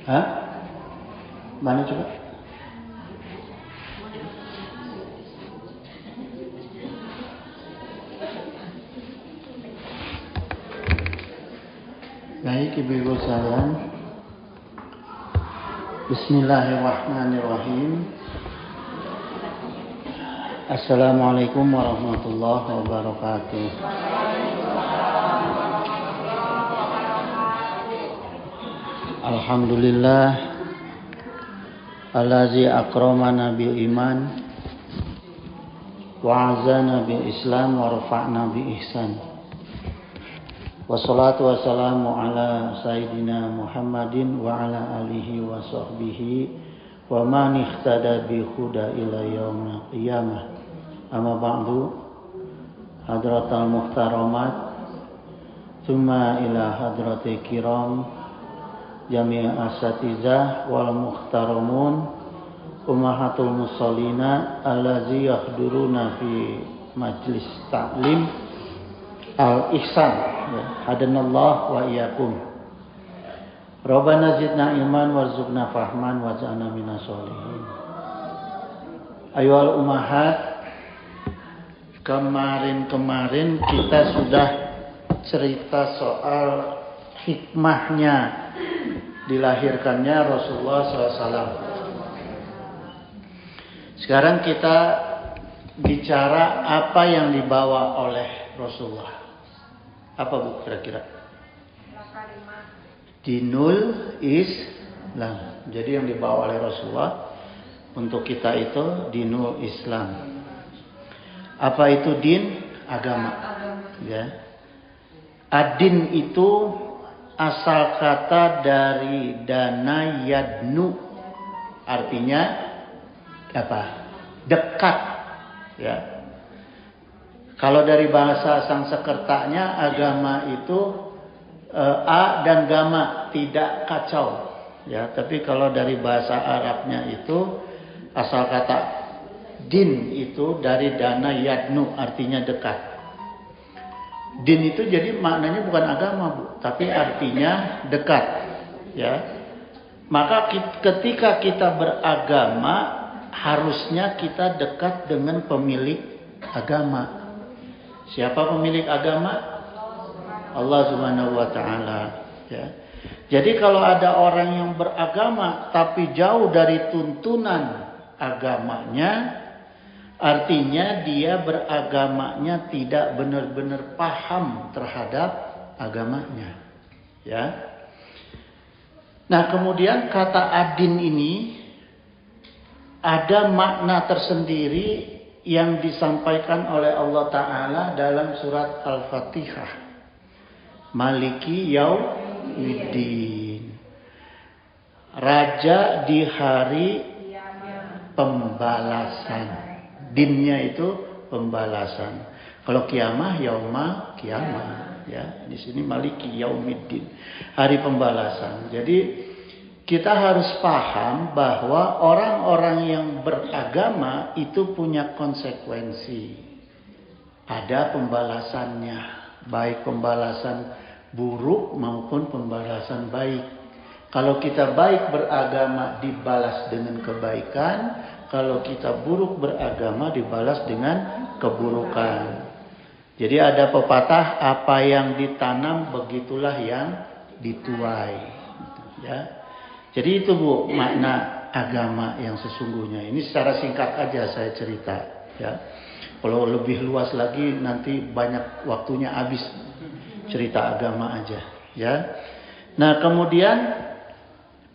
Hah? Mana coba? Baik ibu-ibu sekalian. Bismillahirrahmanirrahim. Assalamualaikum warahmatullahi wabarakatuh. Alhamdulillah allazi akramana bil iman wa azana bil islam wa rafa'na bi ihsan. Wassalatu wassalamu ala sayyidina Muhammadin wa ala alihi wa sahbihi wa man ihtada bi huda ila yaumil qiyamah. Amma ba'du, hadratal muhtaramat, thumma ila hadratil kiram, jami' asatizah wal muhtaramun, ummahatul musallina allazi yahduruna fi majlis ta'lim al-ihsan, hadanallah wa iyyakum. Rabbana zidna iman warzuqna fahman waj'alna minas sholihin. Ayyuhal ummahat, kemarin kita sudah cerita soal hikmahnya dilahirkannya Rasulullah SAW. Sekarang kita bicara apa yang dibawa oleh Rasulullah. Apa bu kira-kira? Dinul Islam. Jadi yang dibawa oleh Rasulullah untuk kita itu dinul Islam. Apa itu din? Agama. Ya. Ad-din itu asal kata dari dana yadnu, artinya apa? Dekat. Ya. Kalau dari bahasa Sanskertanya, agama itu a dan gama, tidak kacau. Ya, tapi kalau dari bahasa Arabnya itu asal kata din itu dari dana yadnu, artinya dekat. Din itu jadi maknanya bukan agama, Bu, tapi artinya dekat. Ya. Maka ketika kita beragama, harusnya kita dekat dengan pemilik agama. Siapa pemilik agama? Allah Subhanahu wa taala, ya. Jadi kalau ada orang yang beragama tapi jauh dari tuntunan agamanya, artinya dia beragamanya tidak benar-benar paham terhadap agamanya, ya. Nah, kemudian kata adin ini ada makna tersendiri yang disampaikan oleh Allah Ta'ala dalam surat Al-Fatihah. Maliki yaumiddin. Raja di hari pembalasan. Dinnya itu pembalasan. Kalau kiamah, yauma kiamah. Ya, di sini maliki yaumiddin. Hari pembalasan. Jadi kita harus paham bahwa orang-orang yang beragama itu punya konsekuensi. Ada pembalasannya, baik pembalasan buruk maupun pembalasan baik. Kalau kita baik beragama dibalas dengan kebaikan, kalau kita buruk beragama dibalas dengan keburukan. Jadi ada pepatah, apa yang ditanam begitulah yang dituai. Ya. Jadi itu Bu makna agama yang sesungguhnya. Ini secara singkat aja saya cerita, ya. Kalau lebih luas lagi nanti banyak waktunya habis cerita agama aja, ya. Nah, kemudian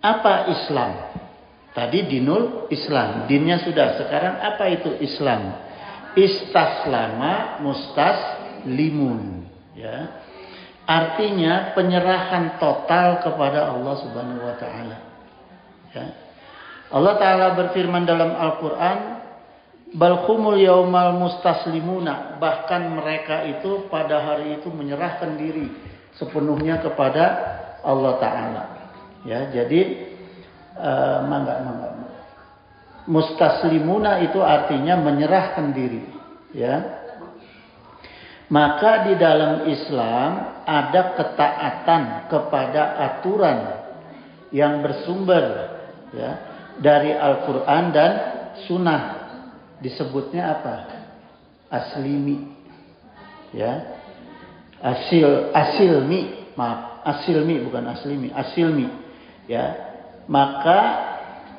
apa Islam? Tadi dinul Islam, dinnya sudah. Sekarang apa itu Islam? Istaslama mustaslimun, ya. Artinya penyerahan total kepada Allah Subhanahu wa taala. Ya. Allah Taala berfirman dalam Al-Qur'an, bal humul yaumal mustaslimuna, bahkan mereka itu pada hari itu menyerahkan diri sepenuhnya kepada Allah Taala. Ya, jadi mustaslimuna itu artinya menyerahkan diri, ya. Maka di dalam Islam ada ketaatan kepada aturan yang bersumber ya dari Al-Quran dan Sunnah. Disebutnya apa? Aslimi. Ya. Asilmi, maaf, asilmi bukan aslimi, asilmi. Ya. Maka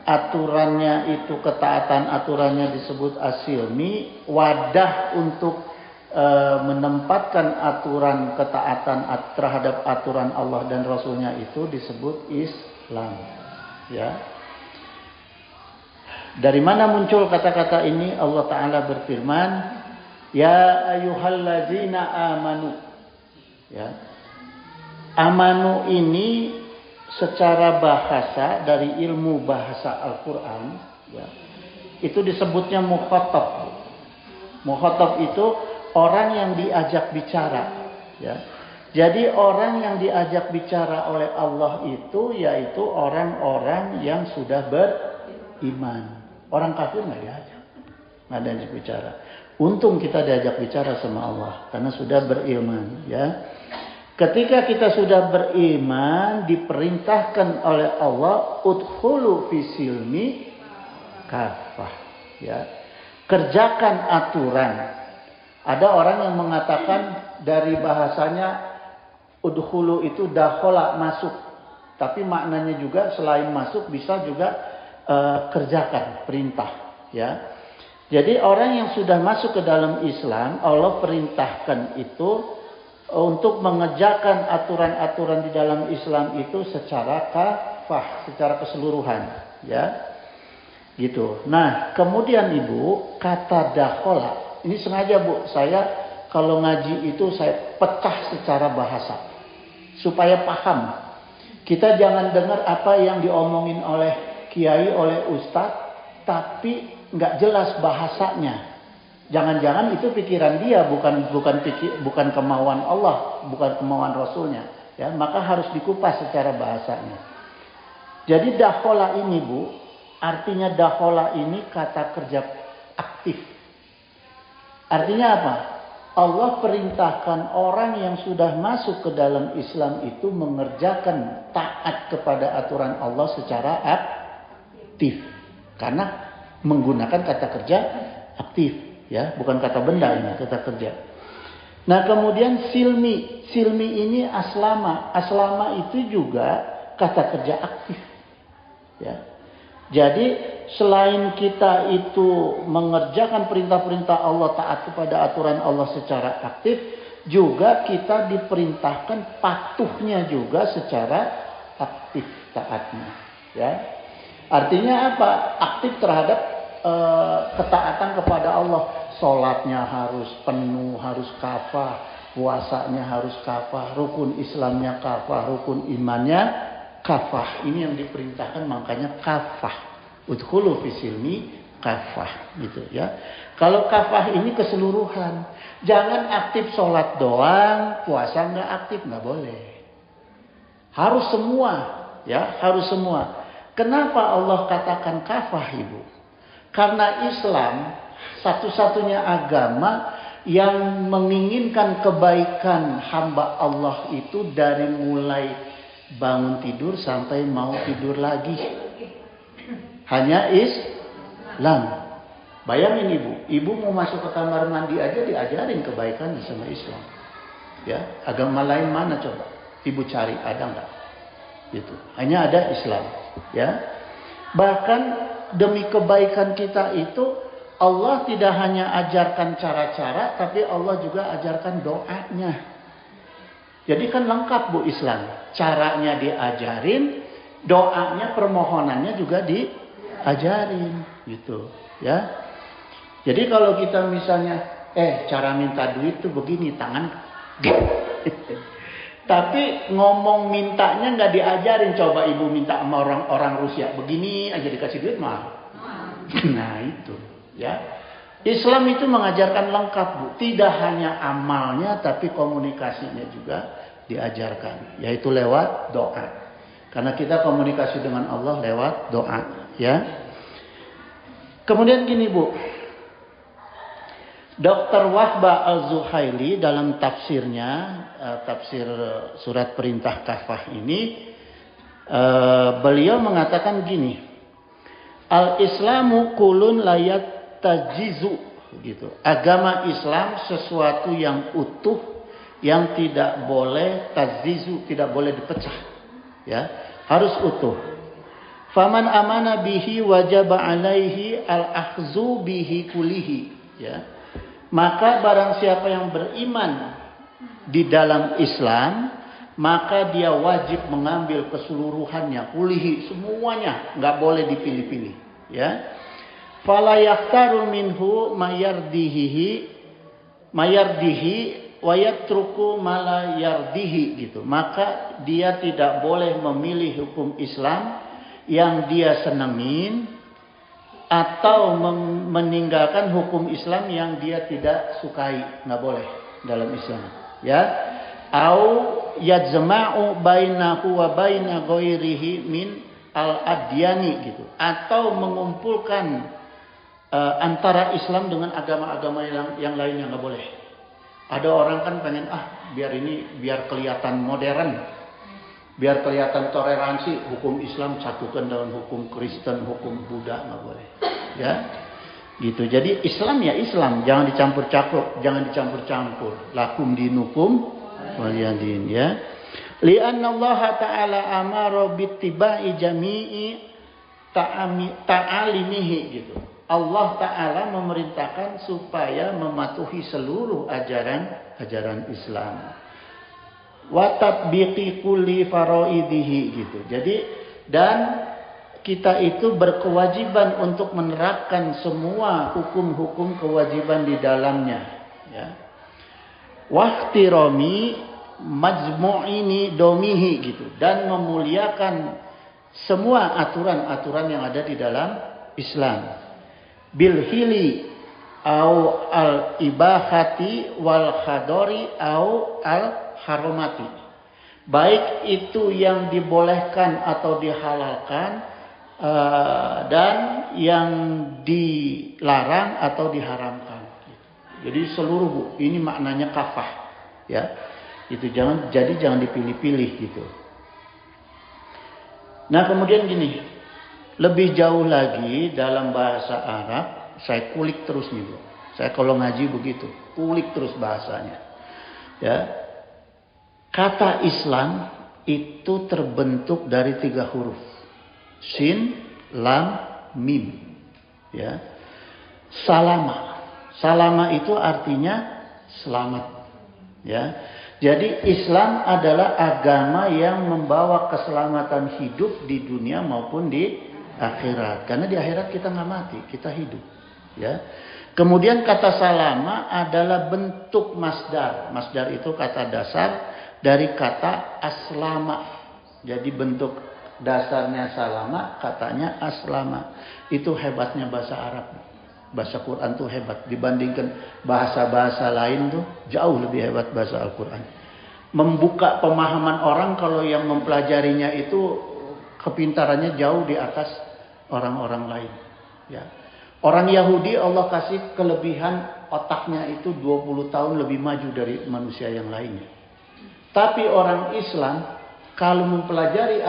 aturannya itu, ketaatan aturannya disebut asilmi. Wadah untuk menempatkan aturan ketaatan terhadap aturan Allah dan Rasulnya itu disebut Islam. Ya. Dari mana muncul kata-kata ini? Allah Ta'ala berfirman, ya ayyuhallazina amanu. Ya. Amanu ini secara bahasa dari ilmu bahasa Al-Quran, ya, itu disebutnya mukhatab. Mukhatab itu orang yang diajak bicara. Ya. Jadi orang yang diajak bicara oleh Allah itu yaitu orang-orang yang sudah beriman. Orang kafir nggak diajak, nggak ada yang bicara. Untung kita diajak bicara sama Allah karena sudah beriman. Ya. Ketika kita sudah beriman, diperintahkan oleh Allah, udkhulu fisilmi kafah. Ya. Kerjakan aturan. Ada orang yang mengatakan dari bahasanya udkhulu itu dakhala, masuk. Tapi maknanya juga selain masuk bisa juga kerjakan, perintah. Ya. Jadi orang yang sudah masuk ke dalam Islam, Allah perintahkan itu untuk mengerjakan aturan-aturan di dalam Islam itu secara kafah, secara keseluruhan, ya, gitu. Nah, kemudian Ibu, kata dakhala, ini sengaja Bu, saya kalau ngaji itu saya pecah secara bahasa supaya paham. Kita jangan dengar apa yang diomongin oleh kiai, oleh ustadz, tapi nggak jelas bahasanya. Jangan-jangan itu pikiran dia, bukan kemauan Allah, bukan kemauan Rasulnya. Ya, maka harus dikupas secara bahasanya. Jadi dakhala ini Bu, artinya dakhala ini kata kerja aktif. Artinya apa? Allah perintahkan orang yang sudah masuk ke dalam Islam itu mengerjakan taat kepada aturan Allah secara aktif. Karena menggunakan kata kerja aktif. Ya, bukan kata benda ini, kata kerja. Nah, kemudian silmi. Silmi ini aslama. Aslama itu juga kata kerja aktif. Ya. Jadi, selain kita itu mengerjakan perintah-perintah Allah, taat kepada aturan Allah secara aktif, juga kita diperintahkan patuhnya juga secara aktif taatnya. Ya. Artinya apa? Aktif terhadap ketaatan kepada Allah. Sholatnya harus penuh, harus kafah, puasanya harus kafah, rukun Islamnya kafah, rukun imannya kafah. Ini yang diperintahkan, makanya kafah. Udkhulu fisilmi kafah, gitu ya. Kalau kafah ini keseluruhan. Jangan aktif sholat doang, puasa nggak aktif, nggak boleh. Harus semua, ya, harus semua. Kenapa Allah katakan kafah, Ibu? Karena Islam satu-satunya agama yang menginginkan kebaikan hamba Allah itu dari mulai bangun tidur sampai mau tidur lagi. Hanya Islam. Bayangin Ibu mau masuk ke kamar mandi aja diajarin kebaikan sama Islam. Ya, agama lain mana coba? Ibu cari, ada nggak? Gitu. Hanya ada Islam. Ya. Bahkan demi kebaikan kita itu Allah tidak hanya ajarkan cara-cara, tapi Allah juga ajarkan doanya. Jadi kan lengkap Bu Islam. Caranya diajarin, doanya, permohonannya juga diajarin, gitu. Ya. Jadi kalau kita misalnya, cara minta duit tuh begini, tangan. Tapi ngomong mintanya nggak diajarin. Coba Ibu minta sama orang Rusia, begini aja dikasih duit mah. Nah itu, ya. Islam itu mengajarkan lengkap Bu. Tidak hanya amalnya, tapi komunikasinya juga diajarkan, yaitu lewat doa. Karena kita komunikasi dengan Allah lewat doa, ya. Kemudian gini Bu, Dr. Wahbah Al-Zuhaili dalam tafsirnya, tafsir surat perintah kafah ini, Beliau mengatakan gini, al-Islamu kulun layat tajizu, gitu. Agama Islam sesuatu yang utuh, yang tidak boleh tajizu, tidak boleh dipecah, ya, harus utuh. Faman amana bihi wajaba alaihi al-akhzu bihi kulihi, ya. Maka barang siapa yang beriman di dalam Islam, maka dia wajib mengambil keseluruhannya, kulihi, semuanya, nggak boleh dipilih-pilih, ya. Fala yaktaru minhu mayardihi wa yatruku mala yardihi, gitu. Maka dia tidak boleh memilih hukum Islam yang dia senengin atau meninggalkan hukum Islam yang dia tidak sukai, nggak boleh dalam Islam, ya. Au yajma'u bainahu wa baina ghairihi min al-adyani, gitu. Atau mengumpulkan antara Islam dengan agama-agama yang lainnya, nggak boleh. Ada orang kan pengen biar kelihatan modern, biar kelihatan toleransi, hukum Islam satukan dengan hukum Kristen, hukum Buddha, nggak boleh, ya, gitu. Jadi Islam ya Islam, jangan dicampur-campur. Lakum dinukum waliyadin, ya. Li'anna Allah Ta'ala amara bittiba'i jami'i ta'alimihi, gitu. Allah Ta'ala memerintahkan supaya mematuhi seluruh ajaran Islam. Wa tatbiqi kulli faraidihi, gitu. Jadi, dan kita itu berkewajiban untuk menerapkan semua hukum-hukum kewajiban di dalamnya, ya. Wahtirami majmu'ini domihi, gitu. Dan memuliakan semua aturan-aturan yang ada di dalam Islam. Bilhili au al-ibahati wal khadori au al-haromati. Baik itu yang dibolehkan atau dihalalkan, dan yang dilarang atau diharamkan. Jadi seluruh, ini maknanya kafah, ya. Itu jangan dipilih-pilih, gitu. Nah, kemudian gini, lebih jauh lagi dalam bahasa Arab, saya kulik terus nih, Bu. Saya kalau ngaji begitu, kulik terus bahasanya. Ya. Kata Islam itu terbentuk dari 3 huruf. Sin, lam, mim. Ya. Salama. Salama itu artinya selamat. Ya. Jadi Islam adalah agama yang membawa keselamatan hidup di dunia maupun di akhirat. Karena di akhirat kita nggak mati, kita hidup. Ya. Kemudian kata salama adalah bentuk masdar. Masdar itu kata dasar dari kata aslama. Jadi bentuk dasarnya salama, katanya aslama. Itu hebatnya bahasa Arab. Bahasa Quran tuh hebat. Dibandingkan bahasa-bahasa lain tuh jauh lebih hebat bahasa Al-Quran. Membuka pemahaman orang kalau yang mempelajarinya itu kepintarannya jauh di atas orang-orang lain. Ya. Orang Yahudi Allah kasih kelebihan otaknya itu 20 tahun lebih maju dari manusia yang lainnya. Tapi orang Islam kalau mempelajari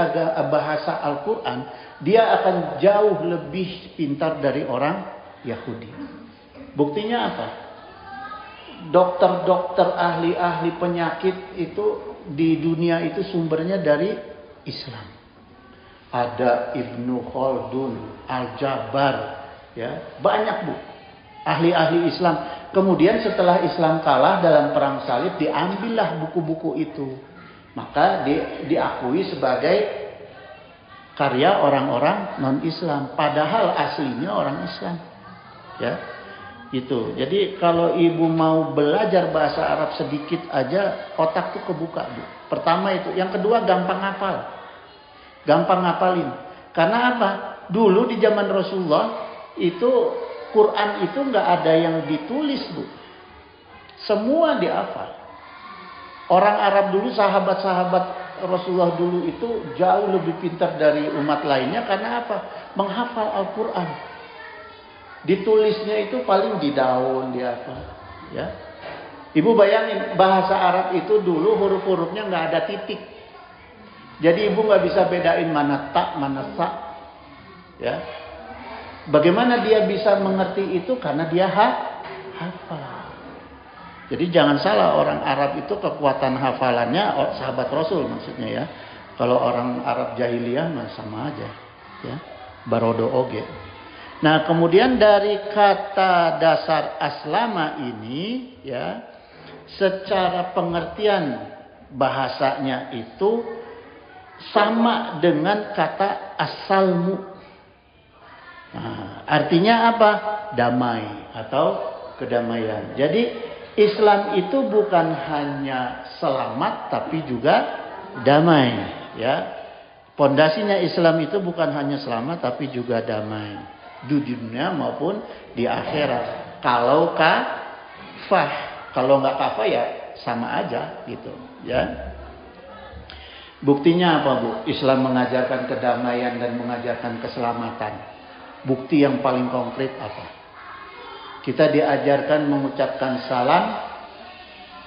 bahasa Al-Quran, dia akan jauh lebih pintar dari orang Yahudi. Buktinya apa? Dokter-dokter, ahli-ahli penyakit itu di dunia itu sumbernya dari Islam. Ada Ibnu Khaldun, Al-Jabar, ya, banyak, Bu, ahli-ahli Islam. Kemudian setelah Islam kalah dalam perang salib, diambillah buku-buku itu. Maka diakui sebagai karya orang-orang non-Islam, padahal aslinya orang Islam. Ya. Itu. Jadi kalau ibu mau belajar bahasa Arab sedikit aja, otak tuh kebuka, Bu. Pertama itu, yang kedua gampang hafal. Gampang ngapalin. Karena apa? Dulu di zaman Rasulullah itu Quran itu nggak ada yang ditulis, Bu. Semua dihafal. Orang Arab dulu, sahabat-sahabat Rasulullah dulu itu jauh lebih pintar dari umat lainnya karena apa? Menghafal Al-Quran. Ditulisnya itu paling di daun, di apa? Ya. Ibu bayangin bahasa Arab itu dulu huruf-hurufnya nggak ada titik. Jadi ibu nggak bisa bedain mana tak, mana sa. Ya. Bagaimana dia bisa mengerti itu? Karena dia hafal. Jadi jangan salah, orang Arab itu kekuatan hafalannya sahabat Rasul maksudnya ya. Kalau orang Arab jahiliyah mah sama aja. Ya. Barodo oge. Nah, kemudian dari kata dasar aslama ini ya, secara pengertian bahasanya itu sama dengan kata asalmu. Nah, artinya apa? Damai atau kedamaian. Jadi Islam itu bukan hanya selamat tapi juga damai, ya. Pondasinya Islam itu bukan hanya selamat tapi juga damai di dunia maupun di akhirat. Kalau kafah, kalau nggak kafah ya sama aja gitu, ya. Buktinya apa, Bu? Islam mengajarkan kedamaian dan mengajarkan keselamatan. Bukti yang paling konkret apa? Kita diajarkan mengucapkan salam.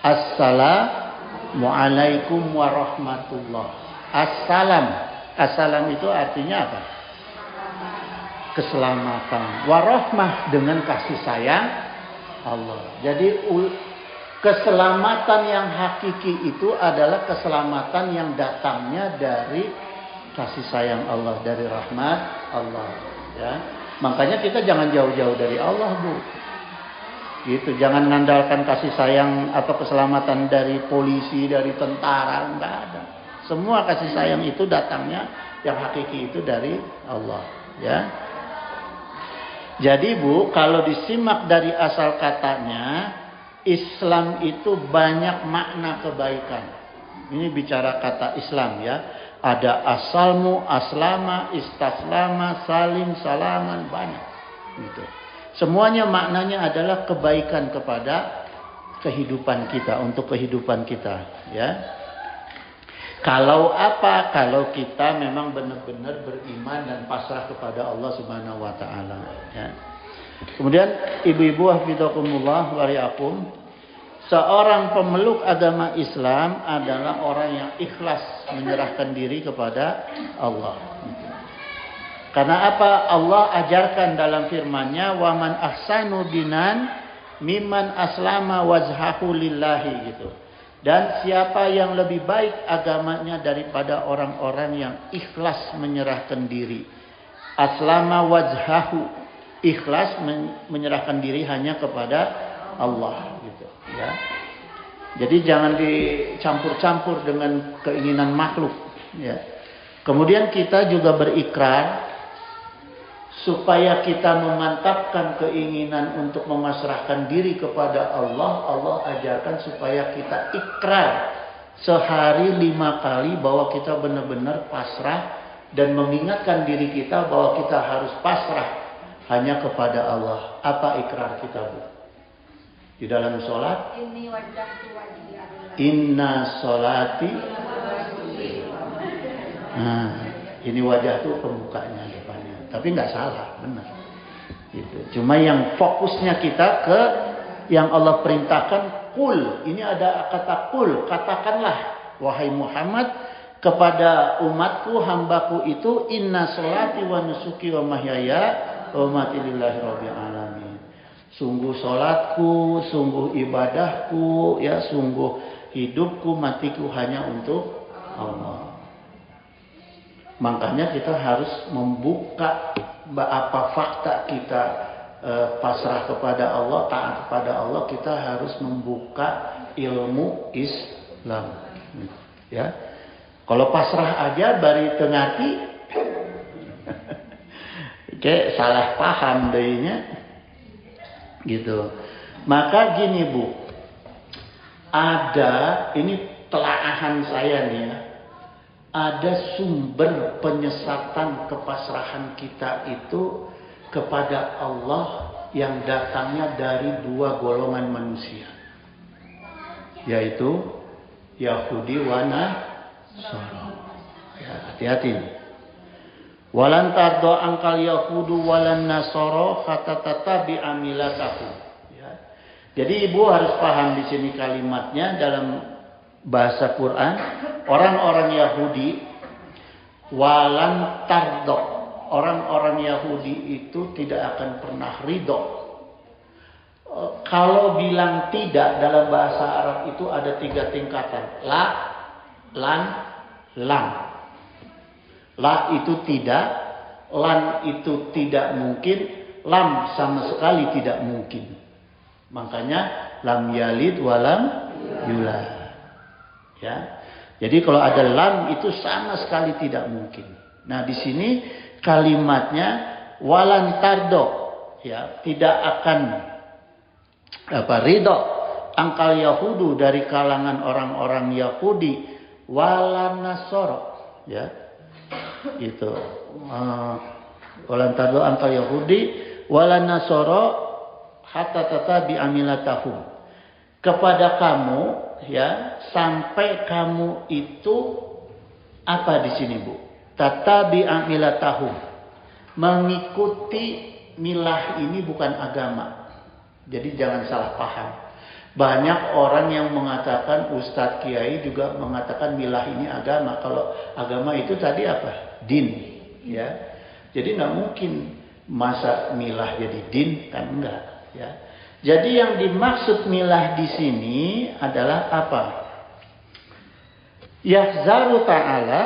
Assalamualaikum warahmatullah. Assalam. Assalam itu artinya apa? Keselamatan. Warahmah dengan kasih sayang Allah. Jadi keselamatan yang hakiki itu adalah keselamatan yang datangnya dari kasih sayang Allah, dari rahmat Allah. Ya, makanya kita jangan jauh-jauh dari Allah, Bu. Gitu, jangan mengandalkan kasih sayang atau keselamatan dari polisi, dari tentara, enggak ada. Semua kasih sayang itu datangnya yang hakiki itu dari Allah, ya. Jadi, Bu, kalau disimak dari asal katanya, Islam itu banyak makna kebaikan. Ini bicara kata Islam, ya. Ada asalmu, aslama, istaslama, salim, salaman, banyak. Gitu. Semuanya maknanya adalah kebaikan kepada kehidupan kita, untuk kehidupan kita. Ya. Kalau apa? Kalau kita memang benar-benar beriman dan pasrah kepada Allah Subhanahu wa Ta'ala. Ya. Kemudian ibu-ibu hafizakumullah wa riakum, seorang pemeluk agama Islam adalah orang yang ikhlas menyerahkan diri kepada Allah. Karena apa? Allah ajarkan dalam firman-Nya, "Wa man ahsanu dinan mimman aslama wajhahu lillahi," gitu. Dan siapa yang lebih baik agamanya daripada orang-orang yang ikhlas menyerahkan diri. Aslama wajhahu, ikhlas menyerahkan diri hanya kepada Allah, gitu. Ya. Jadi jangan dicampur-campur dengan keinginan makhluk. Ya. Kemudian kita juga berikrar supaya kita memantapkan keinginan untuk memasrahkan diri kepada Allah. Allah ajarkan supaya kita ikrar sehari 5 kali bahwa kita benar-benar pasrah dan mengingatkan diri kita bahwa kita harus pasrah hanya kepada Allah. Apa ikrar kita, Bu? Di dalam sholat, inna sholati. Nah, ini wajah tuh pembukanya depannya. Tapi nggak salah, benar. Gitu. Cuma yang fokusnya kita ke yang Allah perintahkan, kul. Ini ada kata kul, katakanlah wahai Muhammad kepada umatku, hambaku itu, inna sholati wa nusuki wa mahyaya wa mamati lillahi rabbil alamin. Sungguh sholatku, sungguh ibadahku, ya, sungguh hidupku, matiku hanya untuk Allah. Makanya kita harus membuka apa fakta kita pasrah kepada Allah, taat kepada Allah. Kita harus membuka ilmu Islam. Ya, kalau pasrah aja bari tengati, kayak salah paham dehnya. Gitu. Maka gini, Bu, ada, ini telaahan saya nih ya, ada sumber penyesatan kepasrahan kita itu kepada Allah yang datangnya dari 2 golongan manusia, yaitu Yahudi wa Nasara. Ya, hati-hati. Walan tardo angkal Yahudu walan Nasara hatta tatabi'a milatahu. Ya. Jadi ibu harus paham di sini kalimatnya dalam bahasa Quran. Orang-orang Yahudi walan tardo. Orang-orang Yahudi itu tidak akan pernah ridho. Kalau bilang tidak dalam bahasa Arab itu ada 3 tingkatan. La, lan, lam. La itu tidak, lan itu tidak mungkin, lam sama sekali tidak mungkin. Makanya lam yalid walam yulad. Ya. Jadi kalau ada lam itu sama sekali tidak mungkin. Nah, di sini kalimatnya walan tardo, ya, tidak akan ridho angkal Yahudu dari kalangan orang-orang Yahudi walan nasoro, ya, itu walan tardo angkal Yahudi walan nasoro hatta tatabi amilatahum, kepada kamu, ya, sampai kamu itu apa di sini, Bu? Tatabi amilatahum, mengikuti milah ini bukan agama. Jadi jangan salah paham. Banyak orang yang mengatakan, Ustadz Kiai juga mengatakan milah ini agama. Kalau agama itu tadi apa? Din, ya. Jadi nggak mungkin masa milah jadi din, kan enggak, ya. Jadi yang dimaksud milah di sini adalah apa? Yahzaru ta'ala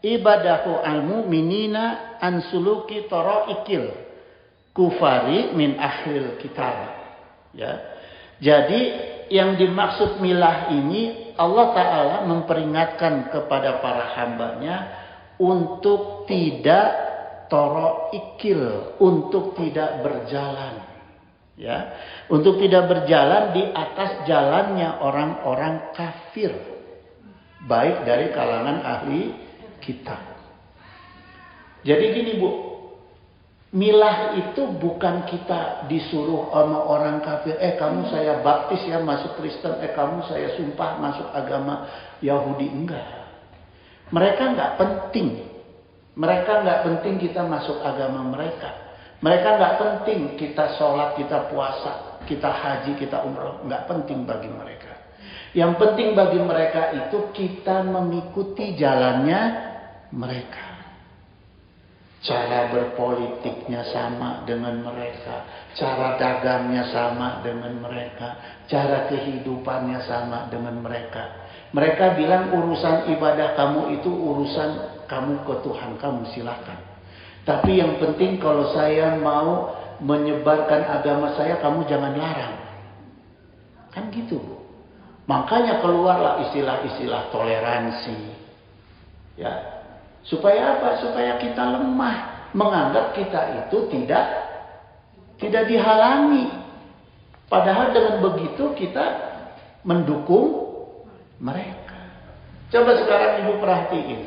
ibadahu al-mu'minina an suluki taraikil kufari min ahlil kitab. Ya. Jadi yang dimaksud milah ini Allah Ta'ala memperingatkan kepada para hambanya untuk tidak taraikil, untuk tidak berjalan. Ya, untuk tidak berjalan di atas jalannya orang-orang kafir, baik dari kalangan ahli kitab. Jadi gini, Bu, milah itu bukan kita disuruh sama orang kafir, kamu saya baptis ya masuk Kristen, kamu saya sumpah masuk agama Yahudi, enggak. Mereka enggak penting. Mereka enggak penting kita masuk agama mereka. Mereka nggak penting kita sholat, kita puasa, kita haji, kita umroh. Nggak penting bagi mereka. Yang penting bagi mereka itu kita mengikuti jalannya mereka. Cara berpolitiknya sama dengan mereka. Cara dagangnya sama dengan mereka. Cara kehidupannya sama dengan mereka. Mereka bilang urusan ibadah kamu itu urusan kamu ke Tuhan kamu, silakan. Tapi yang penting kalau saya mau menyebarkan agama saya, kamu jangan larang. Kan gitu, Bu. Makanya keluarlah istilah-istilah toleransi. Ya. Supaya apa? Supaya kita lemah. Menganggap kita itu tidak dihalangi. Padahal dengan begitu kita mendukung mereka. Coba sekarang Ibu perhatiin.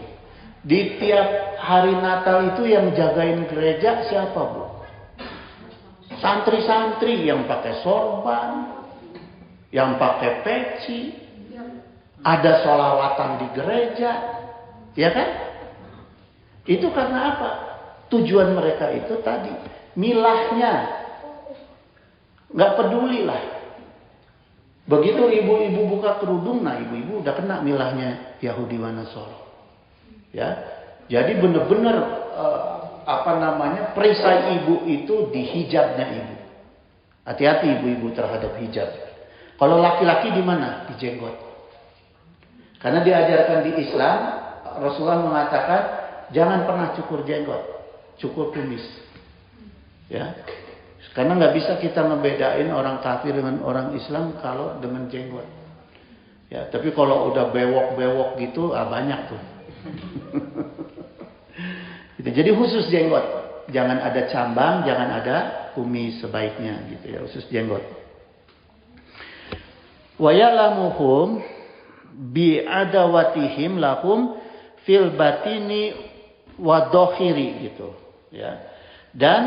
Di tiap hari Natal itu yang jagain gereja siapa, Bu? Santri-santri yang pakai sorban, yang pakai peci, ada sholawatan di gereja, ya kan? Itu karena apa? Tujuan mereka itu tadi, milahnya, nggak peduli lah. Begitu ibu-ibu buka kerudung, nah ibu-ibu udah kena milahnya Yahudi wa Nasara. Ya, jadi benar-benar perisai ibu itu di hijabnya ibu. Hati-hati ibu-ibu terhadap hijab. Kalau laki-laki di mana? Di jenggot. Karena diajarkan di Islam, Rasulullah mengatakan jangan pernah cukur jenggot, cukur kumis. Ya, karena nggak bisa kita membedain orang kafir dengan orang Islam kalau dengan jenggot. Ya, tapi kalau udah bewok-bewok gitu, banyak tuh. Gitu. Jadi khusus jenggot, jangan ada cambang, jangan ada kumis sebaiknya, gitu ya, khusus jenggot. Wa ya'lamuhum bi adawatihim lahum fil batini wa dohiri, gitu ya. Dan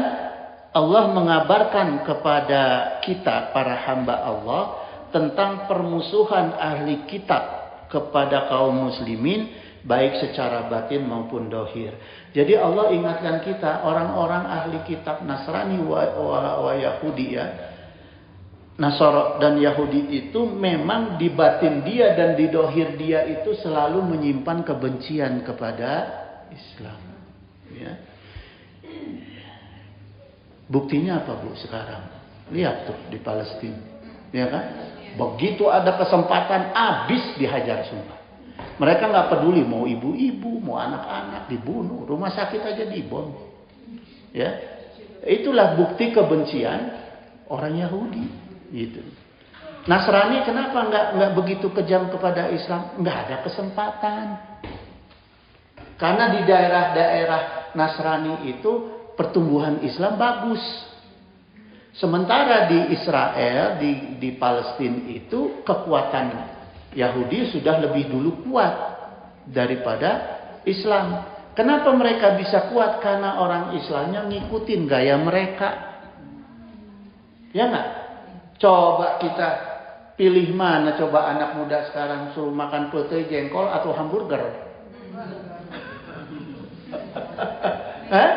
Allah mengabarkan kepada kita para hamba Allah tentang permusuhan ahli kitab kepada kaum muslimin, baik secara batin maupun dohir. Jadi Allah ingatkan kita, orang-orang ahli kitab Nasrani wa Yahudi, ya, Nasara dan Yahudi itu memang di batin dia dan di dohir dia itu selalu menyimpan kebencian kepada Islam. Ya. Buktinya apa Bu sekarang? Lihat tuh di Palestina, ya kan? Begitu ada kesempatan habis dihajar semua. Mereka nggak peduli mau ibu-ibu, mau anak-anak dibunuh, rumah sakit aja dibom. Ya, itulah bukti kebencian orang Yahudi. Gitu. Nasrani kenapa nggak begitu kejam kepada Islam? Nggak ada kesempatan. Karena di daerah-daerah Nasrani itu pertumbuhan Islam bagus. Sementara di Israel, di Palestina itu kekuatan Yahudi sudah lebih dulu kuat daripada Islam. Kenapa mereka bisa kuat? Karena orang Islamnya ngikutin gaya mereka. Ya nggak? Coba kita pilih mana, coba anak muda sekarang suruh makan pete jengkol atau hamburger? Hah?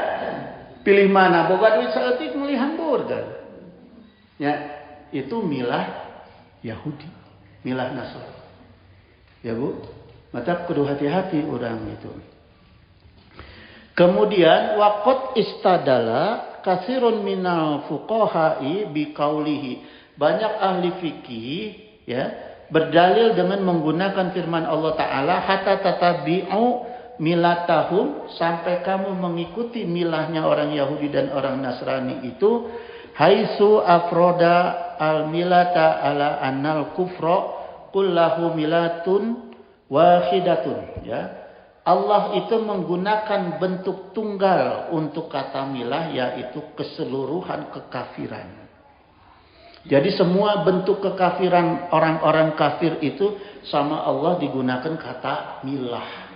Pilih mana? Boga duit seetik milih hamburger. Ya, itu milah Yahudi, milah Nasrani. Ya Bu, maka kudu hati-hati orang itu. Kemudian waqad istadala katsirun minal fuqaha'i biqaulihi. Banyak ahli fikih ya berdalil dengan menggunakan firman Allah Ta'ala hatta tatabi'u milatahum, sampai kamu mengikuti milahnya orang Yahudi dan orang Nasrani itu, haitsu afroda al milata ala annal kufra kullahu milatun wahidatun. Ya, Allah itu menggunakan bentuk tunggal untuk kata milah, yaitu keseluruhan kekafiran. Jadi semua bentuk kekafiran orang-orang kafir itu sama Allah digunakan kata milah.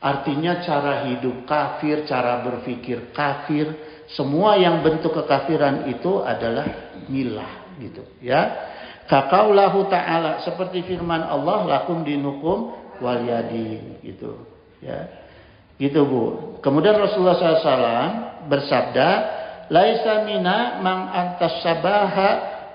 Artinya cara hidup kafir, cara berpikir kafir, semua yang bentuk kekafiran itu adalah milah gitu ya. Kaqaulahu ta'ala, seperti firman Allah, lakum dinukum waliyadin gitu ya. Gitu Bu. Kemudian Rasulullah SAW bersabda, laisa mina mang antasyabaha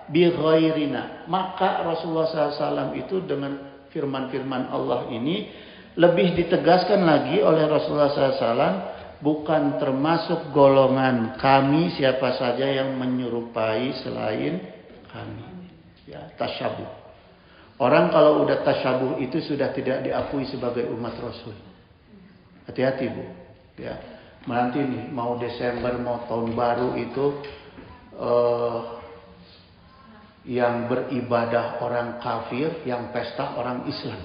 bi ghairina. Maka Rasulullah SAW itu dengan firman-firman Allah ini lebih ditegaskan lagi oleh Rasulullah SAW, bukan termasuk golongan kami siapa saja yang menyerupai selain kami. Ya, tasyabuh. Orang kalau udah tasyabuh itu sudah tidak diakui sebagai umat Rasul. Hati-hati Bu. Ya, nanti nih mau Desember mau tahun baru itu yang beribadah orang kafir, yang pesta orang Islam.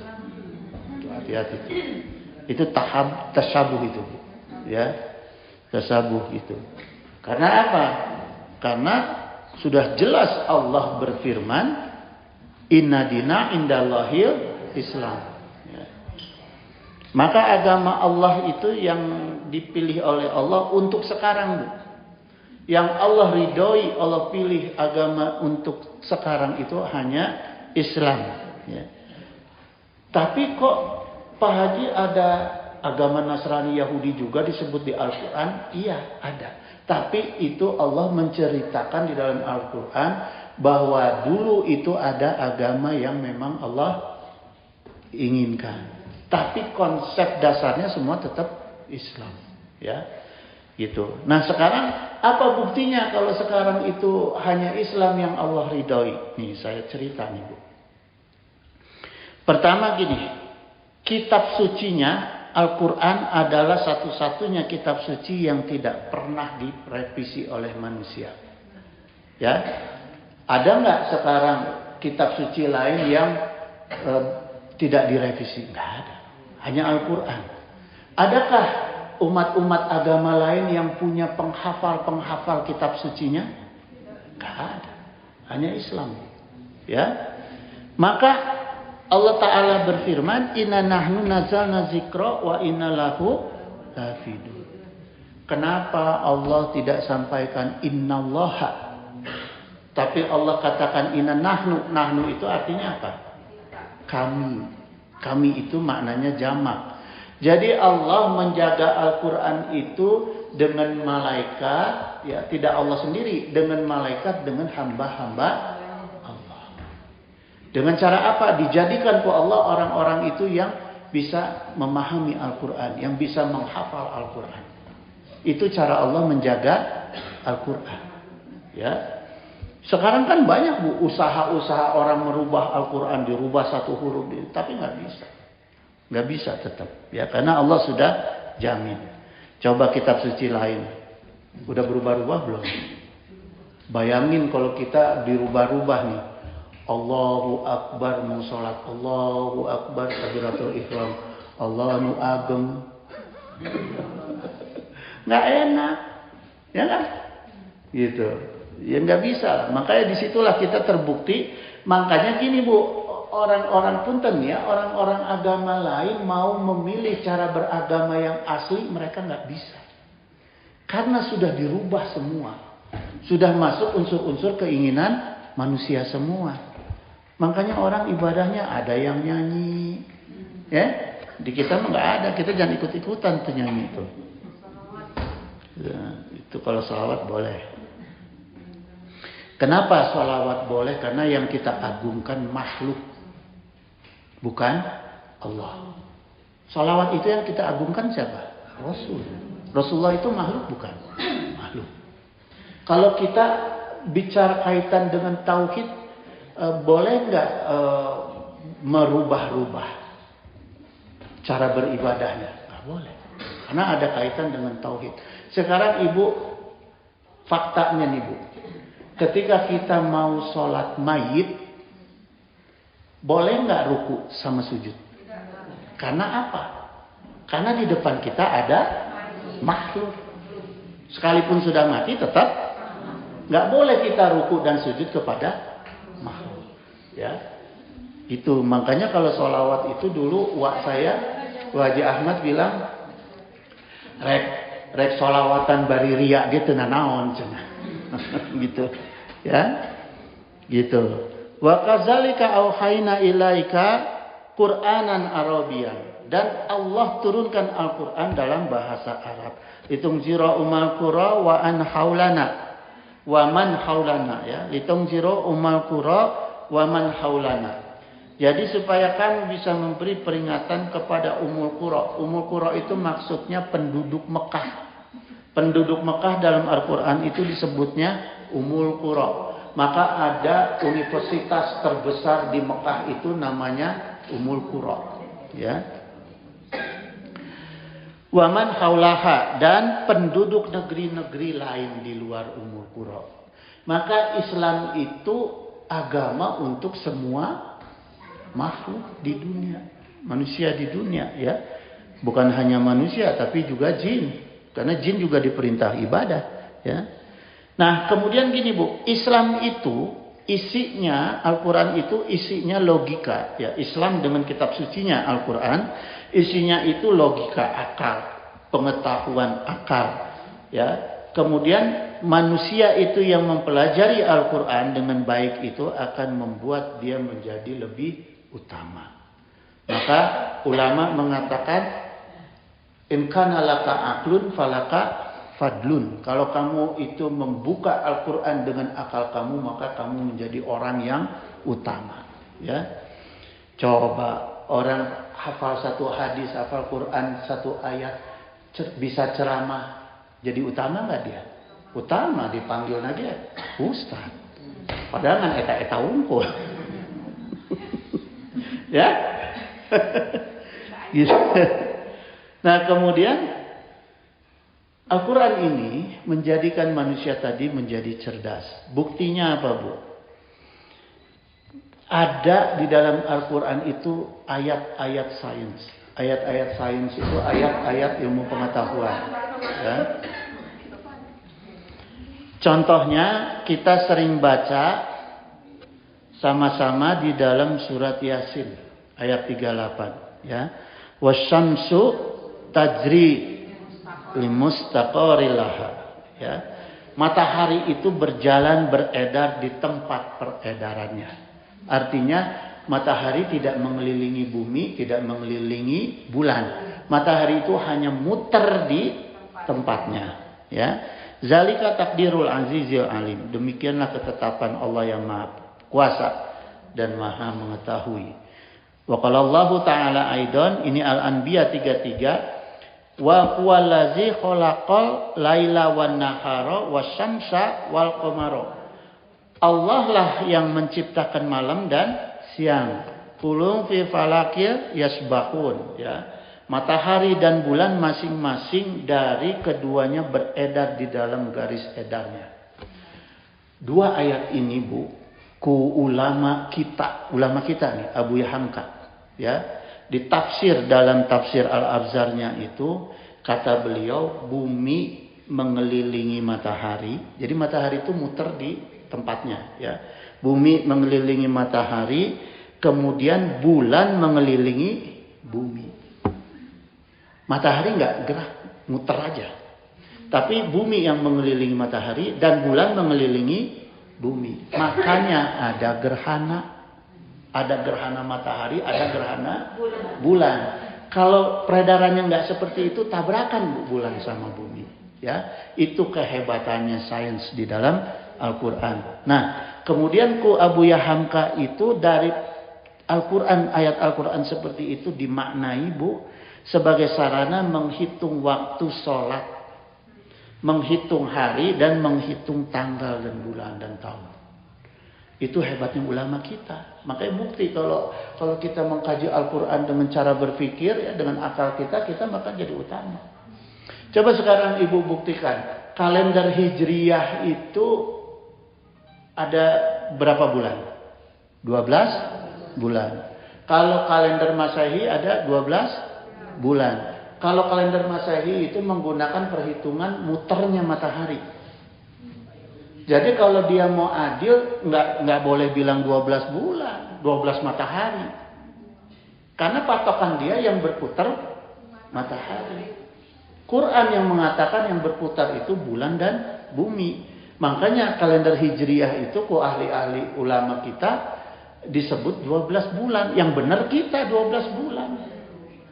Hati-hati itu. Itu tasyabuh itu, Bu. Ya. Tasyabuh itu. Karena apa? Karena sudah jelas Allah berfirman, inna dina indallahil Islam. Ya. Maka agama Allah itu yang dipilih oleh Allah untuk sekarang, Bu. Yang Allah ridhoi, Allah pilih agama untuk sekarang itu hanya Islam. Ya. Tapi kok Pak Haji ada agama Nasrani Yahudi juga disebut di Al-Quran? Iya ada. Tapi itu Allah menceritakan di dalam Al-Quran bahwa dulu itu ada agama yang memang Allah inginkan. Tapi konsep dasarnya semua tetap Islam. Ya. Gitu. Nah sekarang apa buktinya kalau sekarang itu hanya Islam yang Allah ridhoi? Nih saya cerita nih Bu. Pertama gini, kitab sucinya Al-Quran adalah satu-satunya kitab suci yang tidak pernah direvisi oleh manusia. Ya, ada nggak sekarang kitab suci lain yang tidak direvisi? Nggak ada. Hanya Al-Quran. Adakah umat-umat agama lain yang punya penghafal kitab sucinya? Nggak ada. Hanya Islam. Ya. Maka Allah Ta'ala berfirman, inna nahnu nazalna zikra wa inna lahu lafidun. Kenapa Allah tidak sampaikan innallaha, tapi Allah katakan inna nahnu? Nahnu itu artinya apa? Kami. Kami itu maknanya jamak. Jadi Allah menjaga Al-Quran itu dengan malaikat, ya tidak Allah sendiri, dengan malaikat, dengan hamba-hamba Allah. Dengan cara apa? Dijadikan oleh Allah orang-orang itu yang bisa memahami Al-Quran, yang bisa menghafal Al-Quran. Itu cara Allah menjaga Al-Quran. Ya. Sekarang kan banyak Bu usaha-usaha orang merubah Al-Quran, dirubah satu huruf, tapi nggak bisa. Nggak bisa tetap. Ya, karena Allah sudah jamin. Coba kitab suci lain. Udah berubah-ubah belum? Bayangin kalau kita dirubah-rubah nih. Allahu Akbar mau sholat, Allahu Akbar takbiratul ihram, Allahu ageng, nggak enak, ya kan? Gitu, ya nggak bisa. Makanya disitulah kita terbukti. Makanya gini Bu, orang-orang punten ya, orang-orang agama lain mau memilih cara beragama yang asli, mereka nggak bisa, karena sudah dirubah semua, sudah masuk unsur-unsur keinginan manusia semua. Makanya orang ibadahnya ada yang nyanyi, ya. Di kita mah nggak ada, kita jangan ikut-ikutan tuh nyanyi itu. Ya, itu kalau sholawat boleh. Kenapa sholawat boleh? Karena yang kita agungkan makhluk, bukan Allah. Sholawat itu yang kita agungkan siapa? Rasul. Rasulullah itu makhluk bukan? Makhluk. Kalau kita bicara kaitan dengan tauhid, boleh nggak merubah-rubah cara beribadahnya? Nggak boleh, karena ada kaitan dengan tauhid. Sekarang Ibu, faktanya nih Bu, ketika kita mau sholat mayit, boleh nggak ruku sama sujud? Karena apa? Karena di depan kita ada makhluk. Sekalipun sudah mati, tetap nggak boleh kita ruku dan sujud kepada makhluk. Ya, itu makanya kalau sholawat itu dulu Haji Ahmad bilang rek sholawatan bari ria gitu nanaon cenah. Gitu ya, gitu. Wa kadzalika auhayna ilaika Qur'anan Arabian, dan Allah turunkan Al-Qur'an dalam bahasa Arab. Litungzira umal qura wa an haulana wa man haulana, ya. Litungzira umal qura wa man haulana. Jadi supaya kamu bisa memberi peringatan kepada umul qura. Umul qura itu maksudnya penduduk Mekah. Penduduk Mekah dalam Al-Qur'an itu disebutnya umul qura. Maka ada universitas terbesar di Mekah itu namanya Umul Qura, ya. Waman haulaha, dan penduduk negeri-negeri lain di luar Umul Qura. Maka Islam itu agama untuk semua makhluk di dunia, manusia di dunia, ya. Bukan hanya manusia tapi juga jin, karena jin juga diperintah ibadah, ya. Nah, kemudian gini Bu, Islam itu isinya, Al-Quran itu isinya logika, ya. Islam dengan kitab sucinya Al-Quran isinya itu logika, akal, pengetahuan akal, ya. Kemudian manusia itu yang mempelajari Al-Quran dengan baik itu akan membuat dia menjadi lebih utama. Maka ulama mengatakan in kana laka aqlun falaka fadlun. Kalau kamu itu membuka Al-Quran dengan akal kamu, maka kamu menjadi orang yang utama, ya. Coba orang hafal satu hadis, hafal Quran satu ayat, bisa ceramah, jadi utama nggak dia? Utama, dipanggil aja Ustaz. Padahal kan eta unggul. Ya. Gitu. Nah, kemudian Al-Quran ini menjadikan manusia tadi menjadi cerdas. Buktinya apa Bu? Ada di dalam Al-Quran itu ayat-ayat sains. Ayat-ayat sains itu ayat-ayat ilmu pengetahuan, ya. Contohnya kita sering baca sama-sama di dalam surat Yasin ayat 38, ya. Wasyamsu tajri limustaqarrilaha, ya. Matahari itu berjalan beredar di tempat peredarannya. Artinya matahari tidak mengelilingi bumi, tidak mengelilingi bulan. Matahari itu hanya muter di tempatnya, ya. Zalika takdirul azizil alim. Demikianlah ketetapan Allah yang Maha Kuasa dan Maha Mengetahui. Wa qala Allah Ta'ala aidan, ini Al-Anbiya 33, wa huwallazi khalaqal laila wan nahara wasyamsa wal qamara. Allah lah yang menciptakan malam dan siang. Kulun fi falakil yasbahun, ya. Matahari dan bulan masing-masing dari keduanya beredar di dalam garis edarnya. Dua ayat ini, Bu, ulama kita nih, Abu Hamka, ya, ditafsir dalam tafsir Al-Abzarnya itu, kata beliau, bumi mengelilingi matahari. Jadi matahari itu muter di tempatnya, ya. Bumi mengelilingi matahari, kemudian bulan mengelilingi bumi. Matahari nggak gerak, muter aja. Tapi bumi yang mengelilingi matahari dan bulan mengelilingi bumi. Makanya ada gerhana. Ada gerhana matahari, ada gerhana bulan. Kalau peredarannya nggak seperti itu, tabrakan bulan sama bumi. Ya, itu kehebatannya sains di dalam Al-Quran. Nah, kemudian Abu Hamka itu dari Al-Quran, ayat Al-Quran seperti itu dimaknai, Bu, sebagai sarana menghitung waktu sholat, menghitung hari dan menghitung tanggal dan bulan dan tahun. Itu hebatnya ulama kita. Makanya bukti kalau kita mengkaji Al-Quran dengan cara berpikir, ya, dengan akal kita maka jadi utama. Coba sekarang Ibu buktikan, kalender Hijriyah itu ada berapa bulan? 12 bulan. Kalau kalender Masehi ada 12 bulan. Kalau kalender Masehi itu menggunakan perhitungan muternya matahari. Jadi kalau dia mau adil, nggak boleh bilang 12 bulan, 12 matahari. Karena patokan dia yang berputar matahari. Quran yang mengatakan yang berputar itu bulan dan bumi. Makanya kalender Hijriyah itu ahli-ahli ulama kita disebut 12 bulan. Yang benar kita 12 bulan.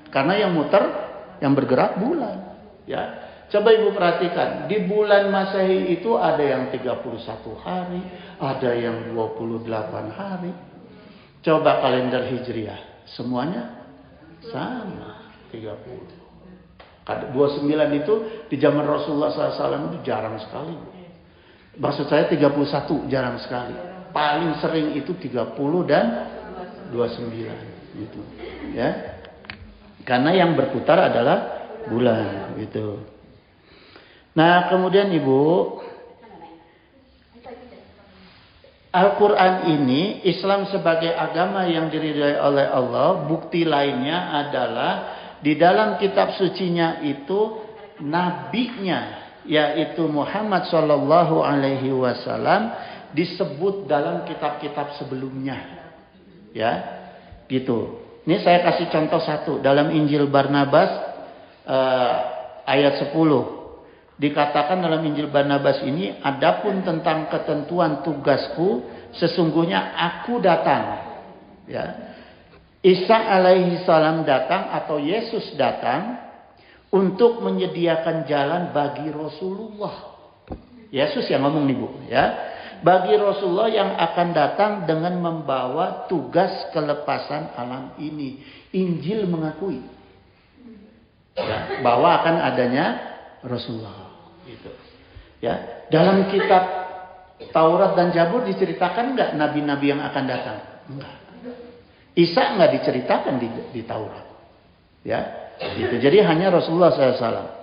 Karena yang muter, yang bergerak bulan. Ya. Coba Ibu perhatikan, di bulan Masehi itu ada yang 31 hari, ada yang 28 hari. Coba kalender Hijriyah, semuanya sama, 30. 29 itu di zaman Rasulullah SAW itu jarang sekali. Maksud saya 31 jarang sekali. Paling sering itu 30 dan 29 gitu. Ya. Karena yang berputar adalah bulan gitu. Nah, kemudian Ibu, Al-Quran ini Islam sebagai agama yang diridhai oleh Allah. Bukti lainnya adalah di dalam kitab sucinya itu nabinya, yaitu Muhammad Shallallahu Alaihi Wasallam, disebut dalam kitab-kitab sebelumnya, ya, gitu. Ini saya kasih contoh satu dalam Injil Barnabas ayat 10. Dikatakan dalam Injil Barnabas ini, adapun tentang ketentuan tugasku, sesungguhnya aku datang, ya. Isa alaihi salam datang atau Yesus datang untuk menyediakan jalan bagi Rasulullah. Yesus yang ngomong nih, Bu, ya. Bagi Rasulullah yang akan datang dengan membawa tugas kelepasan alam ini. Injil mengakui, ya, bahwa akan adanya Rasulullah. Gitu. Ya, dalam kitab Taurat dan Zabur diceritakan nggak nabi-nabi yang akan datang? Enggak. Isa nggak diceritakan di Taurat, ya. Gitu. Jadi hanya Rasulullah SAW.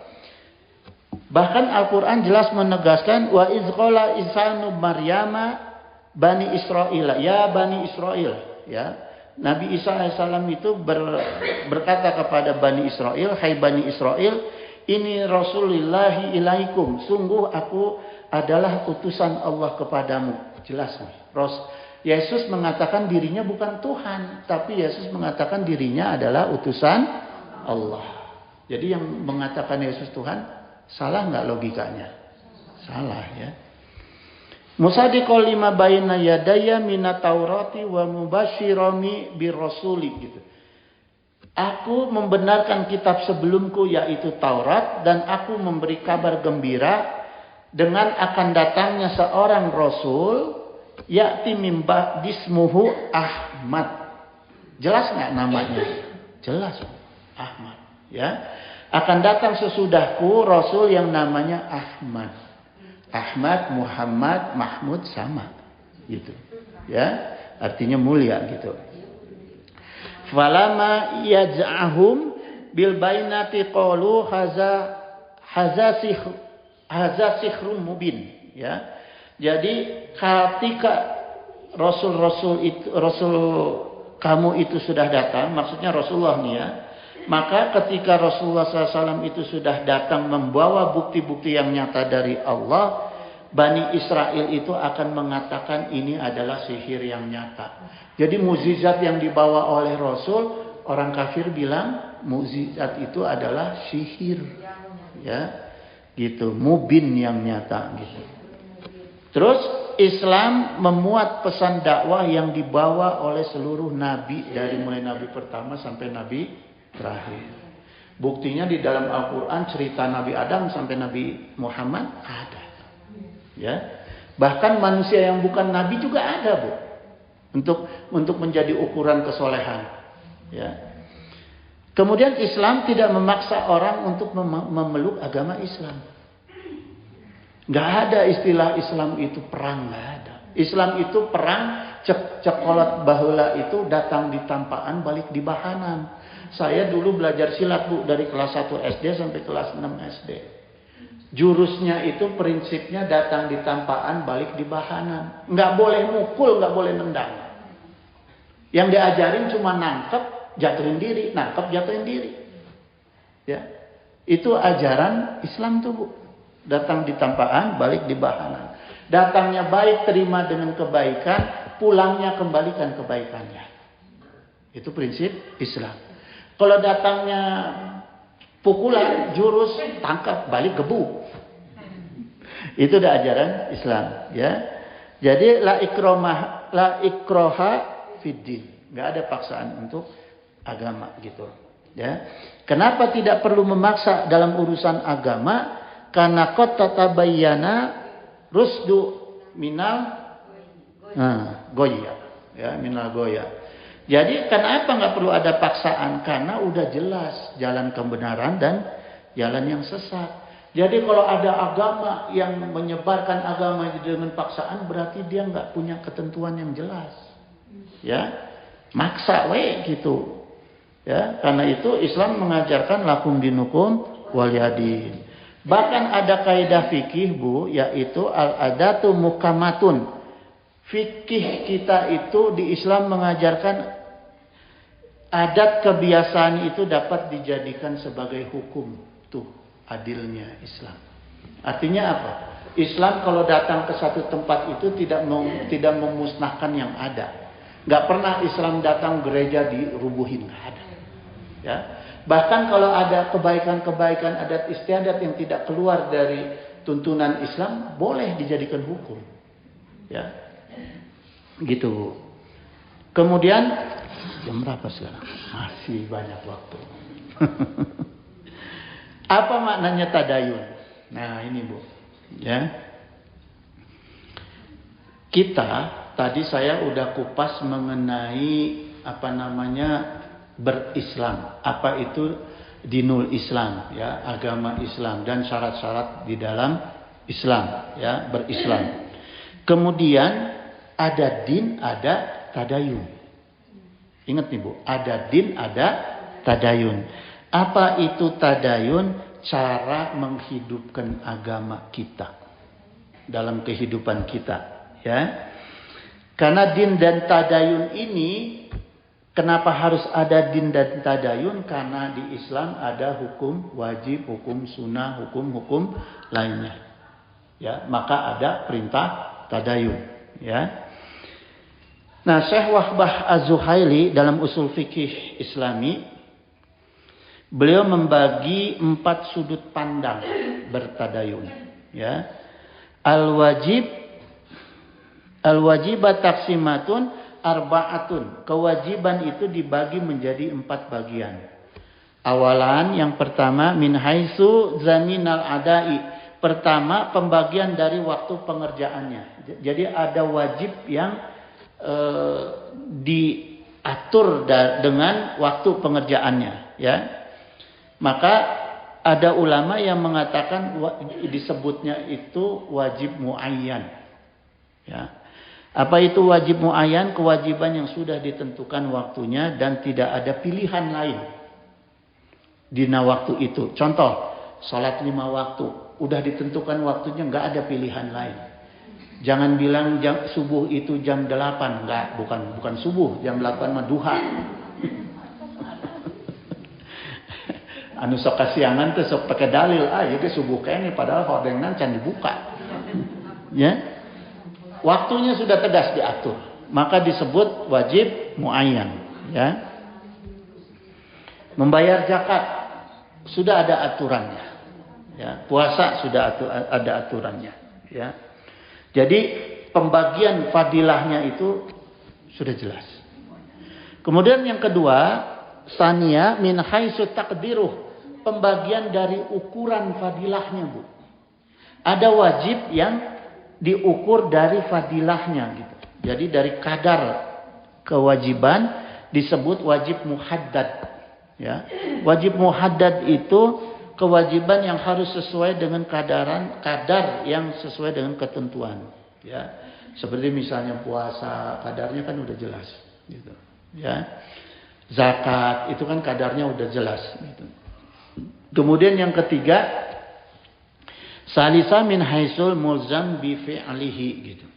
Bahkan Al-Quran jelas menegaskan wa izqala insanu Maryama bani Israel, ya bani Israel, ya. Nabi Isa alaihissalam itu berkata kepada bani Israel, hai bani Israel, ini Rasulillahi ilaikum, sungguh aku adalah utusan Allah kepadamu. Jelas nih. Yesus mengatakan dirinya bukan Tuhan, tapi Yesus mengatakan dirinya adalah utusan Allah. Jadi yang mengatakan Yesus Tuhan, salah nggak logikanya? Salah, ya. Musaddiqal lima baina yadayya minat Taurati wa mubashshirami birrasuli, gitu. Aku membenarkan kitab sebelumku yaitu Taurat, dan aku memberi kabar gembira dengan akan datangnya seorang rasul, ya'ti min ba'dismuhu Ahmad. Jelas nggak namanya? Jelas, Ahmad. Ya, akan datang sesudahku Rasul yang namanya Ahmad. Ahmad, Muhammad, Mahmud sama, gitu. Ya, artinya mulia gitu. Falama yaj'ahum bil bainati qalu haza sihrun mubin. Ya, jadi ketika Rasul kamu itu sudah datang, maksudnya Rasulullah nih ya. Maka ketika Rasulullah SAW itu sudah datang membawa bukti-bukti yang nyata dari Allah, Bani Israel itu akan mengatakan ini adalah sihir yang nyata. Jadi mukjizat yang dibawa oleh Rasul, orang kafir bilang mukjizat itu adalah sihir, ya, gitu, mubin yang nyata, gitu. Terus Islam memuat pesan dakwah yang dibawa oleh seluruh nabi dari mulai nabi pertama sampai nabi terakhir. Buktinya di dalam Al-Quran cerita Nabi Adam sampai Nabi Muhammad ada. Ya, bahkan manusia yang bukan nabi juga ada, Bu. Untuk menjadi ukuran kesolehan. Ya. Kemudian Islam tidak memaksa orang untuk memeluk agama Islam. Gak ada istilah Islam itu perang, gak ada. Islam itu perang cekolot baheula itu datang di tampaan balik di bahanan. Saya dulu belajar silat, Bu, dari kelas 1 SD sampai kelas 6 SD. Jurusnya itu prinsipnya datang di tampaan balik di bahanan. Nggak boleh mukul, nggak boleh nendang. Yang diajarin cuma nangkep, jatuhin diri, nangkep, jatuhin diri. Ya, itu ajaran Islam tuh, Bu. Datang di tampaan, balik di bahanan. Datangnya baik, terima dengan kebaikan, pulangnya kembalikan kebaikannya. Itu prinsip Islam. Kalau datangnya pukulan, jurus, tangkap, balik gebuk. Itu udah ajaran Islam, ya. Jadi la ikroha fiddin. Enggak ada paksaan untuk agama, gitu, ya. Kenapa tidak perlu memaksa dalam urusan agama? Karena qad tatabayyana rusdu minal goya, ya, minal goya. Jadi kenapa nggak perlu ada paksaan? Karena udah jelas jalan kebenaran dan jalan yang sesat. Jadi kalau ada agama yang menyebarkan agama dengan paksaan, berarti dia nggak punya ketentuan yang jelas. Ya, maksa gitu. Ya, karena itu Islam mengajarkan lakum dinukum waliyadin. Bahkan ada kaidah fikih, Bu, yaitu al-adatu mukamatun. Fikih kita itu di Islam mengajarkan adat kebiasaan itu dapat dijadikan sebagai hukum. Tuh adilnya Islam. Artinya apa? Islam kalau datang ke satu tempat itu tidak memusnahkan yang ada. Gak pernah Islam datang gereja dirubuhin, gak ada. Ya. Bahkan kalau ada kebaikan-kebaikan adat istiadat yang tidak keluar dari tuntunan Islam, boleh dijadikan hukum. Ya. Gitu, Bu. Kemudian jam berapa sekarang? Masih banyak waktu. Apa maknanya tadayun? Nah, ini, Bu. Ya. Kita tadi saya udah kupas mengenai berislam. Apa itu dinul Islam, ya, agama Islam dan syarat-syarat di dalam Islam, ya, berislam. Kemudian ada din, ada tadayun. Ingat nih, Bu, ada din, ada tadayun. Apa itu tadayun? Cara menghidupkan agama kita dalam kehidupan kita, ya. Karena din dan tadayun ini, kenapa harus ada din dan tadayun? Karena di Islam ada hukum wajib, hukum sunnah, hukum-hukum lainnya, ya. Maka ada perintah tadayun, ya. Nah, Syekh Wahbah Az-Zuhaili dalam usul fikih Islami, beliau membagi 4 sudut pandang bertadayun, ya. Al-wajibat taksimatun arba'atun. Kewajiban itu dibagi menjadi 4 bagian. Awalan, yang pertama, min haitsu zaminal adai. Pertama, pembagian dari waktu pengerjaannya. Jadi ada wajib yang diatur dengan waktu pengerjaannya, ya. Maka ada ulama yang mengatakan disebutnya itu wajib muayyan. Ya. Apa itu wajib muayyan? Kewajiban yang sudah ditentukan waktunya dan tidak ada pilihan lain di waktu itu. Contoh, salat 5 waktu, udah ditentukan waktunya, nggak ada pilihan lain. Jangan bilang subuh itu jam 8, enggak, bukan subuh, jam 8 mah duha. Anu sok kasiangan teh sok pakai dalil, ieu teh subuh kene padahal hordengna can dibuka. Ya. Waktunya sudah tegas diatur, maka disebut wajib muayyan, ya. Membayar zakat sudah ada aturannya. Ya, puasa sudah ada aturannya, ya. Jadi pembagian fadilahnya itu sudah jelas. Kemudian yang kedua, sania min haitsu taqdiruh, pembagian dari ukuran fadilahnya, Bu. Ada wajib yang diukur dari fadilahnya gitu. Jadi dari kadar kewajiban disebut wajib muhaddad, ya. Wajib muhaddad itu kewajiban yang harus sesuai dengan kadar yang sesuai dengan ketentuan, ya. Seperti misalnya puasa, kadarnya kan udah jelas gitu, ya. Zakat itu kan kadarnya udah jelas gitu. Kemudian yang ketiga, salisa min haisul mulzam bi fi'lihi gitu.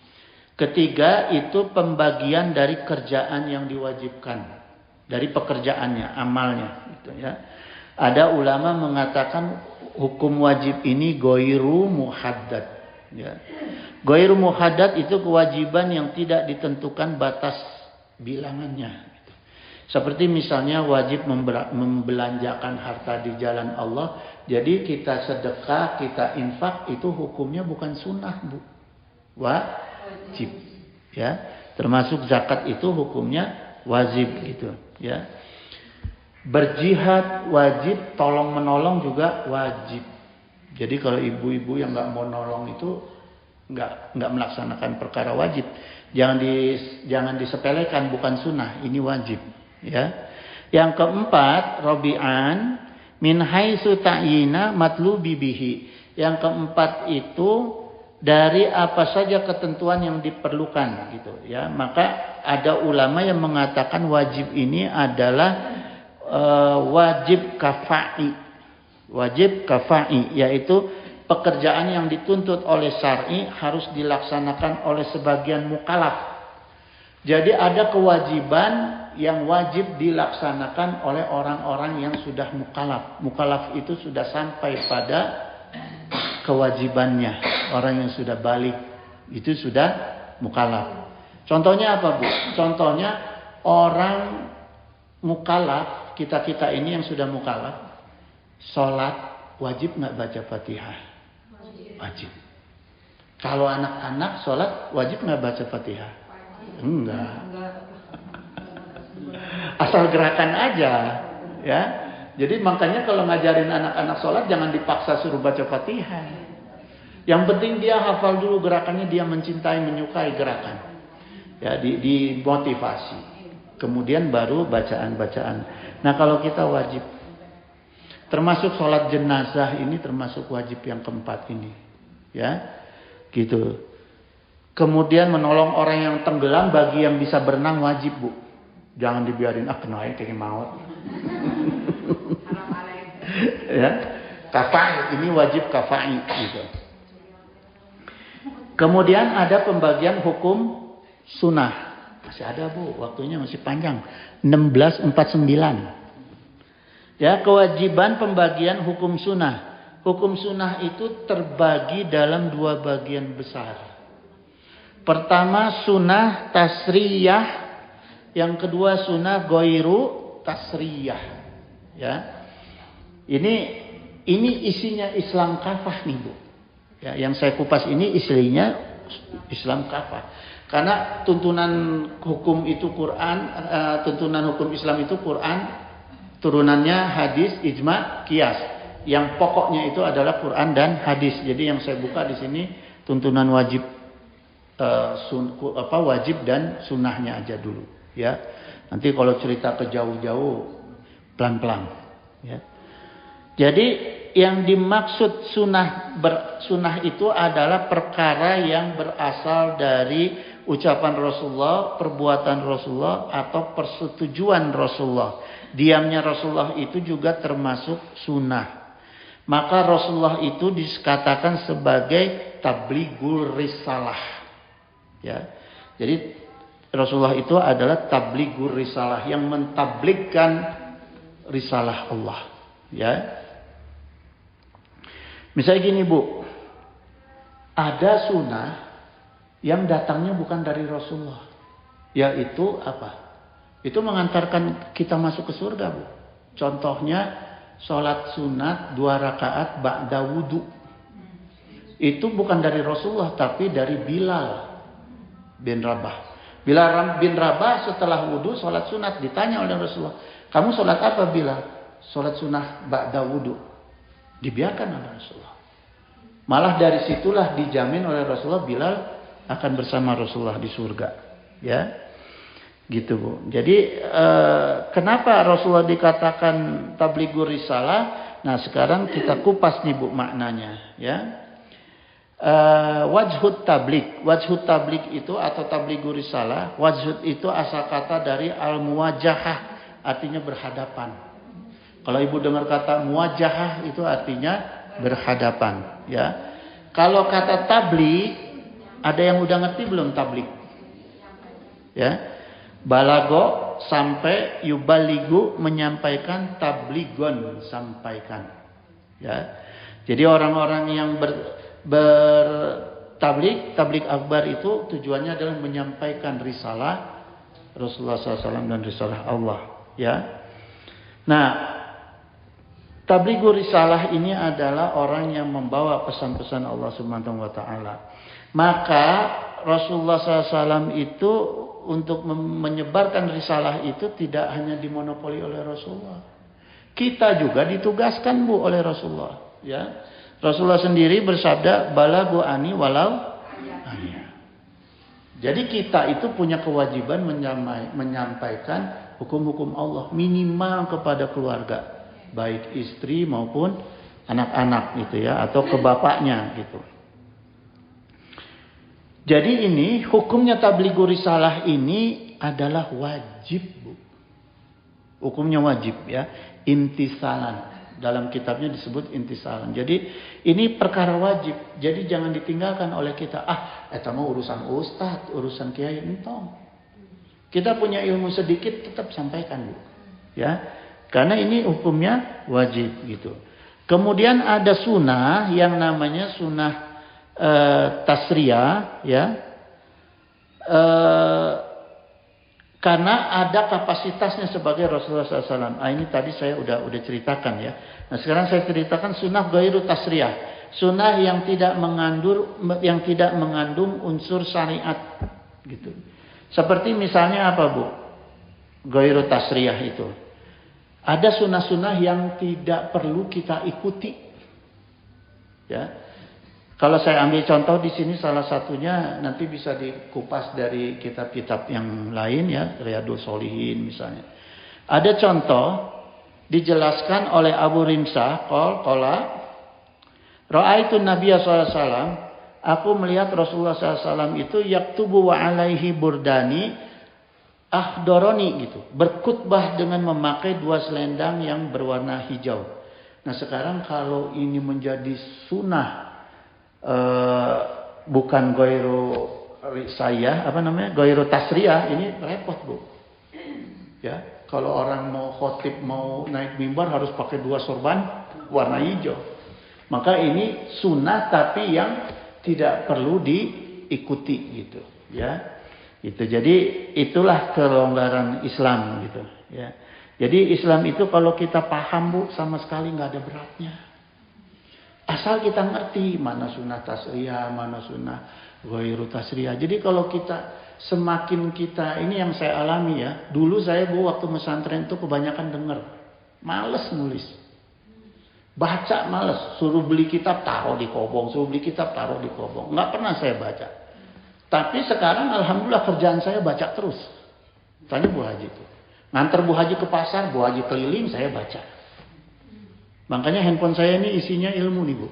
Ketiga itu pembagian dari kerjaan yang diwajibkan, dari pekerjaannya, amalnya gitu, ya. Ada ulama mengatakan hukum wajib ini ghairu muhaddad, ya. Ghairu muhaddad itu kewajiban yang tidak ditentukan batas bilangannya. Seperti misalnya wajib membelanjakan harta di jalan Allah. Jadi kita sedekah, kita infak, itu hukumnya bukan sunnah, Bu. Wajib. Ya. Termasuk zakat itu hukumnya wajib gitu, ya. Berjihad wajib, tolong menolong juga wajib. Jadi kalau ibu-ibu yang nggak mau nolong itu nggak melaksanakan perkara wajib. Jangan disepelekan, bukan sunnah, ini wajib. Ya. Yang keempat, robi'an min haitsu ta'yina matlubi bihi. Yang keempat itu dari apa saja ketentuan yang diperlukan gitu, ya. Maka ada ulama yang mengatakan wajib ini adalah wajib kafa'i. Wajib kafa'i yaitu pekerjaan yang dituntut oleh syar'i harus dilaksanakan oleh sebagian mukallaf. Jadi ada kewajiban yang wajib dilaksanakan oleh orang-orang yang sudah mukallaf. Mukallaf itu sudah sampai pada kewajibannya. Orang yang sudah balik itu sudah mukallaf. Contohnya apa, Bu? Contohnya orang mukallaf, kita ini yang sudah mukallaf, sholat wajib nggak baca Fatihah? Wajib. Kalau anak-anak sholat wajib nggak baca Fatihah? Enggak. Asal gerakan aja, ya. Jadi makanya kalau ngajarin anak-anak sholat jangan dipaksa suruh baca Fatihah. Yang penting dia hafal dulu gerakannya, dia mencintai, menyukai gerakan. Ya, dimotivasi. Kemudian baru bacaan-bacaan. Nah, kalau kita wajib, termasuk sholat jenazah ini termasuk wajib yang keempat ini, ya, gitu. Kemudian menolong orang yang tenggelam bagi yang bisa berenang wajib, Bu. Jangan dibiarin kena kayak maut. Ya, kafa'i ini wajib kafa'i gitu. Kemudian ada pembagian hukum sunnah. Masih ada, Bu, waktunya masih panjang. 1649. Ya, kewajiban pembagian hukum sunnah. Hukum sunnah itu terbagi dalam 2 bagian besar. Pertama sunnah tasriyah, yang kedua sunnah ghairu tasriyah. Ya. Ini isinya Islam kafah nih, Bu. Ya, yang saya kupas ini isinya Islam kafah. Karena tuntunan hukum itu Quran, tuntunan hukum Islam itu Quran, turunannya hadis, ijma, qiyas. Yang pokoknya itu adalah Quran dan hadis. Jadi yang saya buka di sini tuntunan wajib wajib dan sunnahnya aja dulu, ya. Nanti kalau cerita ke jauh-jauh pelan-pelan. Ya. Jadi yang dimaksud sunnah itu adalah perkara yang berasal dari ucapan Rasulullah, perbuatan Rasulullah, atau persetujuan Rasulullah. Diamnya Rasulullah itu juga termasuk sunnah. Maka Rasulullah itu dikatakan sebagai tablighul risalah. Ya. Jadi Rasulullah itu adalah tablighur risalah, yang mentabligkan risalah Allah. Ya. Misalnya gini Bu, ada sunnah yang datangnya bukan dari Rasulullah, yaitu apa? Itu mengantarkan kita masuk ke surga Bu. Contohnya sholat sunat 2 rakaat ba'da wudu. Itu bukan dari Rasulullah, tapi dari Bilal bin Rabah. Bilal bin Rabah setelah wudu sholat sunat, ditanya oleh Rasulullah, kamu sholat apa Bilal? Sholat sunah ba'da wudu. Dibiarkan oleh Rasulullah. Malah dari situlah dijamin oleh Rasulullah Bilal akan bersama Rasulullah di surga. Ya, gitu Bu. Jadi kenapa Rasulullah dikatakan tablighur risalah? Nah sekarang kita kupas nih Bu maknanya. Ya. Wajhut tabligh itu atau tablighur risalah. Wajhut itu asal kata dari al-muwajahah, artinya berhadapan. Kalau Ibu dengar kata muwajahah itu artinya berhadapan, ya. Kalau kata tabligh, ada yang udah ngerti belum tabligh? Ya. Balago sampai yubaligu, menyampaikan, tabligon sampaikan. Ya. Jadi orang-orang yang tabligh akbar itu tujuannya adalah menyampaikan risalah Rasulullah SAW dan risalah Allah. Ya. Nah, tablighur risalah ini adalah orang yang membawa pesan-pesan Allah Subhanahu wa taala. Maka Rasulullah SAW itu untuk menyebarkan risalah itu tidak hanya dimonopoli oleh Rasulullah. Kita juga ditugaskan Bu oleh Rasulullah, ya. Rasulullah sendiri bersabda, balagu ani walau aya. Jadi kita itu punya kewajiban menyampaikan hukum-hukum Allah minimal kepada keluarga, baik istri maupun anak-anak gitu ya, atau ke bapaknya gitu. Jadi ini hukumnya tablighur risalah ini adalah wajib Bu. Hukumnya wajib ya, intisalan. Dalam kitabnya disebut intisalan. Jadi ini perkara wajib. Jadi jangan ditinggalkan oleh kita. Itu mah urusan ustaz, urusan kiai, entong. Kita punya ilmu sedikit tetap sampaikan Bu. Ya. Karena ini hukumnya wajib gitu. Kemudian ada sunnah yang namanya sunnah tasriyah, ya. Karena ada kapasitasnya sebagai Rasulullah SAW. Ini tadi saya udah ceritakan ya. Nah sekarang saya ceritakan sunnah ghairu tasriyah, sunnah yang tidak mengandung unsur syariat, gitu. Seperti misalnya apa Bu? Ghairu tasriyah itu. Ada sunnah-sunnah yang tidak perlu kita ikuti. Ya. Kalau saya ambil contoh di sini salah satunya nanti bisa dikupas dari kitab-kitab yang lain ya, Riyadhus Shalihin misalnya. Ada contoh dijelaskan oleh Abu Rimsah qala ra'aitu Nabiya sallallahu alaihi wasallam, aku melihat Rasulullah SAW itu yaktubu wa alaihi burdani akhdoroni gitu, berkhutbah dengan memakai 2 selendang yang berwarna hijau. Nah sekarang kalau ini menjadi sunnah, bukan ghairu risayah, ghairu tasriyah, ini repot Bu. Ya, kalau orang mau khotib, mau naik mimbar harus pakai 2 sorban warna hijau. Maka ini sunnah tapi yang tidak perlu diikuti gitu, ya. Itu jadi itulah kelonggaran Islam gitu, ya. Jadi Islam itu kalau kita paham Bu, sama sekali nggak ada beratnya. Asal kita ngerti mana sunnah tasriyah, mana sunnah ghairu tasriyah. Jadi kalau semakin kita, ini yang saya alami ya. Dulu saya Bu waktu pesantren itu kebanyakan dengar, males nulis. Baca males, suruh beli kitab taruh di kobong, suruh beli kitab taruh di kobong. Nggak pernah saya baca. Tapi sekarang alhamdulillah kerjaan saya baca terus. Tanya Bu Haji itu. Nganter Bu Haji ke pasar, Bu Haji keliling, saya baca. Makanya handphone saya ini isinya ilmu nih Bu.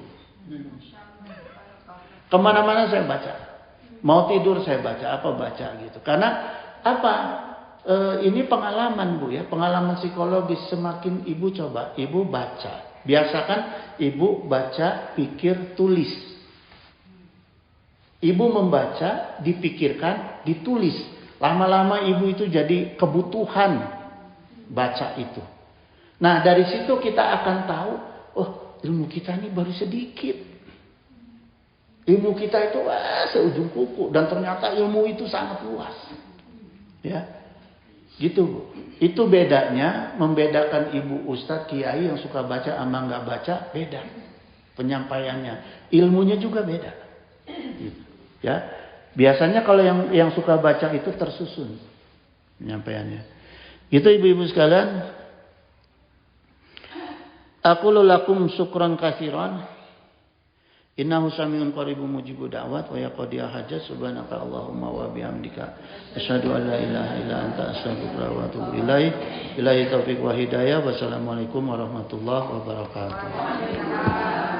Kemana-mana saya baca. Mau tidur saya baca, apa baca gitu. Karena apa? Ini pengalaman Bu ya, pengalaman psikologis. Semakin Ibu coba, Ibu baca. Biasakan Ibu baca, pikir, tulis. Ibu membaca, dipikirkan, ditulis. Lama-lama Ibu itu jadi kebutuhan baca itu. Nah dari situ kita akan tahu, oh ilmu kita ini baru sedikit. Ilmu kita itu seujung kuku. Dan ternyata ilmu itu sangat luas. Ya, gitu Bu. Itu bedanya, membedakan Ibu Ustadz, Kiai yang suka baca sama nggak baca, beda. Penyampaiannya. Ilmunya juga beda. Gitu. Ya, biasanya kalau yang suka baca itu tersusun penyampaiannya. Itu ibu-ibu sekalian. Aku lakum syukran katsiran. Innahu samiun qaribun mujibud da'wat wa yaqdi hajat subhanaka Allahumma wa bihamdika asyhadu an la ilaha illa anta astaghfiruka wa atubu ilaik. Billahi taufiq wa hidayah. Wassalamualaikum warahmatullahi wabarakatuh.